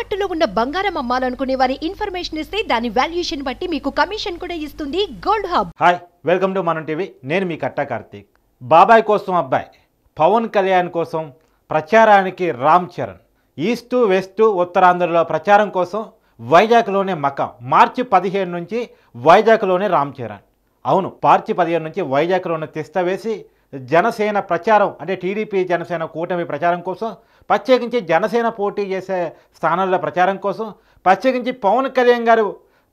తాకట్టులో ఉన్న బంగారం అమ్మాలనుకునే వారి ఇన్ఫర్మేషన్ ఇస్తే దాని వాల్యుయేషన్ బట్టి మీకు కమిషన్ కూడా ఇస్తుంది gold hub. Hi, welcome to మనం టీవీ. నేను మీ కట్టా కార్తీక్. బాబాయ్ కోసం అబ్బాయి పవన్ కళ్యాణ్ కోసం ప్రచారానికి రామ్ చరణ్ ఈస్టు వెస్టు ఉత్తరాంధ్రలో ప్రచారం కోసం వైజాగ్లోనే మకాం. మార్చి 15 నుంచి వైజాగ్లోనే రామ్ చరణ్. అవును, మార్చి 15 నుంచి వైజాగ్లోనే తిష్ట వేసి జనసేన ప్రచారం అంటే టీడీపీ జనసేన కూటమి ప్రచారం కోసం, ప్రత్యేకించి జనసేన పోటీ చేసే స్థానాల్లో ప్రచారం కోసం, ప్రత్యేకించి పవన్ కళ్యాణ్ గారు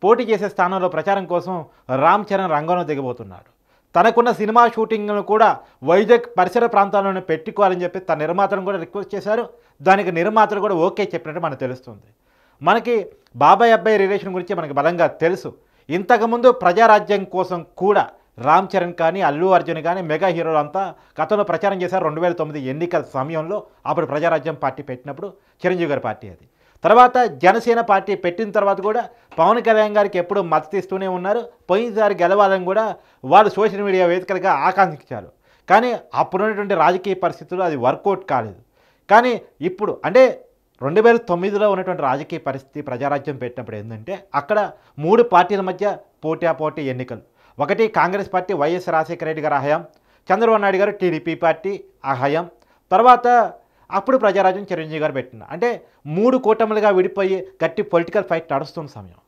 పోటీ చేసే స్థానంలో ప్రచారం కోసం రామ్ చరణ్ రంగంలో దిగబోతున్నాడు. తనకున్న సినిమా షూటింగ్ను కూడా వైజాగ్ పరిసర ప్రాంతాల్లోనే పెట్టుకోవాలని చెప్పి తన నిర్మాతను కూడా రిక్వెస్ట్ చేశారు. దానికి నిర్మాతలు కూడా ఓకే చెప్పినట్టు మనకు తెలుస్తుంది. మనకి బాబాయ్ అబ్బాయి రిలేషన్ గురించి మనకి బలంగా తెలుసు. ఇంతకుముందు ప్రజారాజ్యం కోసం కూడా రామ్ చరణ్ కానీ అల్లు అర్జున్ కానీ మెగా హీరోలు అంతా గతంలో ప్రచారం చేశారు. 2009 ఎన్నికల సమయంలో అప్పుడు ప్రజారాజ్యం పార్టీ పెట్టినప్పుడు చిరంజీవి గారి పార్టీ అది. తర్వాత జనసేన పార్టీ పెట్టిన తర్వాత కూడా పవన్ కళ్యాణ్ గారికి ఎప్పుడు మద్దతు ఇస్తూనే ఉన్నారు. పోయినసారి గెలవాలని కూడా వాళ్ళు సోషల్ మీడియా వేదికలుగా ఆకాంక్షించారు. కానీ అప్పుడున్నటువంటి రాజకీయ పరిస్థితుల్లో అది వర్కౌట్ కాలేదు. కానీ ఇప్పుడు అంటే 2009లో ఉన్నటువంటి రాజకీయ పరిస్థితి ప్రజారాజ్యం పెట్టినప్పుడు ఏంటంటే అక్కడ 3 పార్టీల మధ్య పోటీ ఎన్నికలు. ఒకటి కాంగ్రెస్ పార్టీ వైఎస్ రాజశేఖర రెడ్డి గారి హయాం, చంద్రబాబు నాయుడు గారు టీడీపీ పార్టీ ఆ హయాం, తర్వాత అప్పుడు ప్రజారాజ్యం చిరంజీవి గారు పెట్టిన అంటే 3 కూటములుగా విడిపోయి గట్టి పొలిటికల్ ఫైట్ నడుస్తున్న సమయం.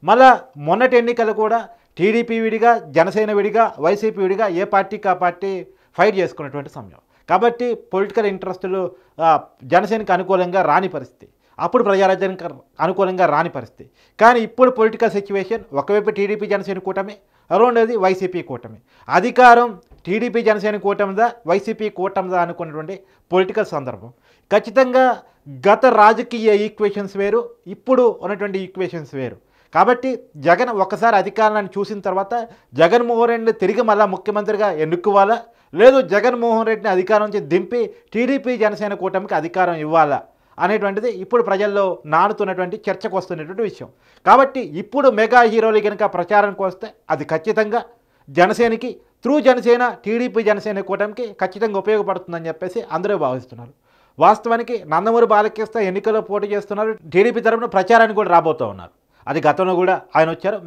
మళ్ళా మొన్నటి ఎన్నికలు కూడా టీడీపీ విడిగా, జనసేన విడిగా, వైసీపీ విడిగా ఏ పార్టీకి ఆ పార్టీ ఫైట్ చేసుకున్నటువంటి సమయం. కాబట్టి పొలిటికల్ ఇంట్రెస్టులు జనసేనకు అనుకూలంగా రాని పరిస్థితి, అప్పుడు ప్రజారాజ్యానికి అనుకూలంగా రాని పరిస్థితి. కానీ ఇప్పుడు పొలిటికల్ సిచ్యువేషన్ ఒకవైపు టీడీపీ జనసేన కూటమి, రెండోది వైసీపీ కూటమి. అధికారం టీడీపీ జనసేన కూటమిదా వైసీపీ కూటమిదా అనుకున్నటువంటి పొలిటికల్ సందర్భం. ఖచ్చితంగా గత రాజకీయ ఈక్వేషన్స్ వేరు, ఇప్పుడు ఉన్నటువంటి ఈక్వేషన్స్ వేరు. కాబట్టి జగన్ ఒకసారి అధికారాన్ని చూసిన తర్వాత జగన్మోహన్ రెడ్డిని తిరిగి మళ్ళా ముఖ్యమంత్రిగా ఎన్నుకోవాలా, లేదు జగన్మోహన్ రెడ్డిని అధికారం నుంచి దింపి టీడీపీ జనసేన కూటమికి అధికారం ఇవ్వాలా అనేటువంటిది ఇప్పుడు ప్రజల్లో నానుతున్నటువంటి చర్చకు వస్తున్నటువంటి విషయం. కాబట్టి ఇప్పుడు మెగా హీరోలు కనుక ప్రచారానికి వస్తే అది ఖచ్చితంగా జనసేనకి త్రూ జనసేన టీడీపీ జనసేన కూటమికి ఖచ్చితంగా ఉపయోగపడుతుందని చెప్పేసి అందరూ భావిస్తున్నారు. వాస్తవానికి నందమూరి బాలకృష్ణ ఎన్నికల్లో పోటీ చేస్తున్నారు. టీడీపీ తరఫున ప్రచారానికి కూడా రాబోతూ ఉన్నారు. అది గతంలో కూడా ఆయన వచ్చారు.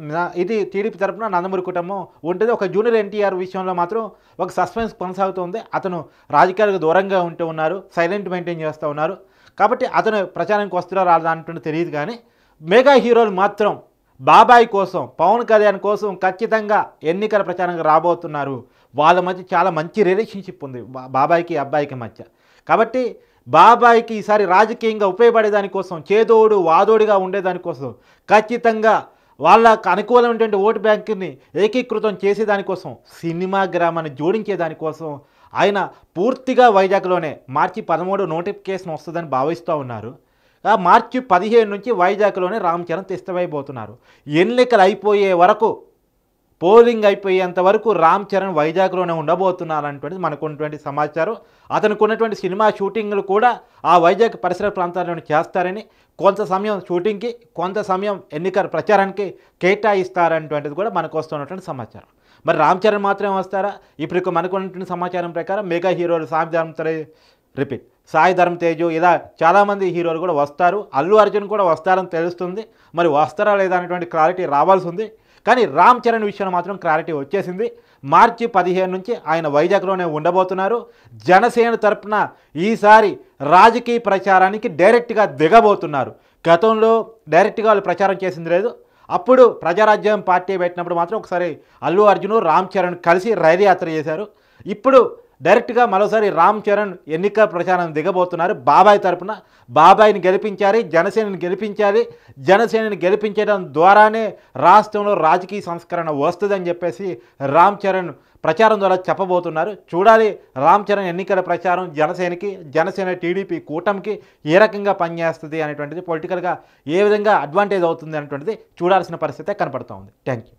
ఇది టీడీపీ తరఫున నందమూరి కుటుంబం ఉంటుంది. ఒక జూనియర్ ఎన్టీఆర్ విషయంలో మాత్రం ఒక సస్పెన్స్ కొనసాగుతుంది. అతను రాజకీయాలకు దూరంగా ఉంటూ ఉన్నారు, సైలెంట్ మెయింటైన్ చేస్తూ ఉన్నారు. కాబట్టి అతను ప్రచారానికి వస్తున్నారో రాదా అంటుంటే తెలియదు. కానీ మెగా హీరోలు మాత్రం బాబాయ్ కోసం, పవన్ కళ్యాణ్ కోసం ఖచ్చితంగా ఎన్నికల ప్రచారంగా రాబోతున్నారు. వాళ్ళ మధ్య చాలా మంచి రిలేషన్షిప్ ఉంది బాబాయ్కి అబ్బాయికి మధ్య. కాబట్టి బాబాయ్కి ఈసారి రాజకీయంగా ఉపయోగపడేదానికోసం, చేదోడు వాదోడుగా ఉండేదానికోసం, ఖచ్చితంగా వాళ్ళకు అనుకూలమైనటువంటి ఓటు బ్యాంకుని ఏకీకృతం చేసేదానికోసం, సినిమా గ్రామాన్ని జోడించేదానికోసం ఆయన పూర్తిగా వైజాగ్లోనే మార్చి 13 నోటిఫికేషన్ వస్తుందని భావిస్తూ ఉన్నారు. మార్చి 15 నుంచి వైజాగ్లోనే రామ్ చరణ్ తిష్టమైపోతున్నారు. ఎన్నికలు అయిపోయే వరకు, పోలింగ్ అయిపోయేంత వరకు రామ్ చరణ్ వైజాగ్లోనే ఉండబోతున్నారనేటువంటిది మనకు ఉన్నటువంటి సమాచారం. అతనికి ఉన్నటువంటి సినిమా షూటింగ్లు కూడా ఆ వైజాగ్ పరిసర ప్రాంతాల్లోనే చేస్తారని, కొంత సమయం షూటింగ్కి, కొంత సమయం ఎన్నికల ప్రచారానికి కేటాయిస్తారనేటువంటిది కూడా మనకు వస్తున్నటువంటి సమాచారం. మరి రామ్ చరణ్ మాత్రమే వస్తారా? ఇప్పుడు మనకు ఉన్నటువంటి సమాచారం ప్రకారం మెగా హీరోలు సాయి ధరమ్ తేజు ఇలా చాలామంది హీరోలు కూడా వస్తారు. అల్లు అర్జున్ కూడా వస్తారని తెలుస్తుంది. మరి వస్తారా లేదా అనేటువంటి క్లారిటీ రావాల్సి ఉంది. కానీ రామ్ చరణ్ విషయంలో మాత్రం క్లారిటీ వచ్చేసింది. మార్చి 15 నుంచి ఆయన వైజాగ్లోనే ఉండబోతున్నారు. జనసేన తరపున ఈసారి రాజకీయ ప్రచారానికి డైరెక్ట్గా దిగబోతున్నారు. గతంలో డైరెక్ట్గా వాళ్ళు ప్రచారం చేసింది లేదు. అప్పుడు ప్రజారాజ్యం పార్టీ పెట్టినప్పుడు మాత్రం ఒకసారి అల్లు అర్జున్, రామ్ చరణ్ కలిసి రైలు యాత్ర చేశారు. ఇప్పుడు డైరెక్ట్గా మరోసారి రామ్ చరణ్ ఎన్నికల ప్రచారం దిగబోతున్నారు. బాబాయ్ తరపున బాబాయ్ని గెలిపించాలి, జనసేనని గెలిపించాలి, జనసేనని గెలిపించడం ద్వారానే రాష్ట్రంలో రాజకీయ సంస్కరణ వస్తుందని చెప్పేసి రామ్ చరణ్ ప్రచారం ద్వారా చెప్పబోతున్నారు. చూడాలి రామ్ చరణ్ ఎన్నికల ప్రచారం జనసేనకి, జనసేన టీడీపీ కూటమికి ఏ రకంగా పనిచేస్తుంది అనేటువంటిది, పొలిటికల్గా ఏ విధంగా అడ్వాంటేజ్ అవుతుంది అనేటువంటిది చూడాల్సిన పరిస్థితే కనపడుతూ ఉంది. Thank you.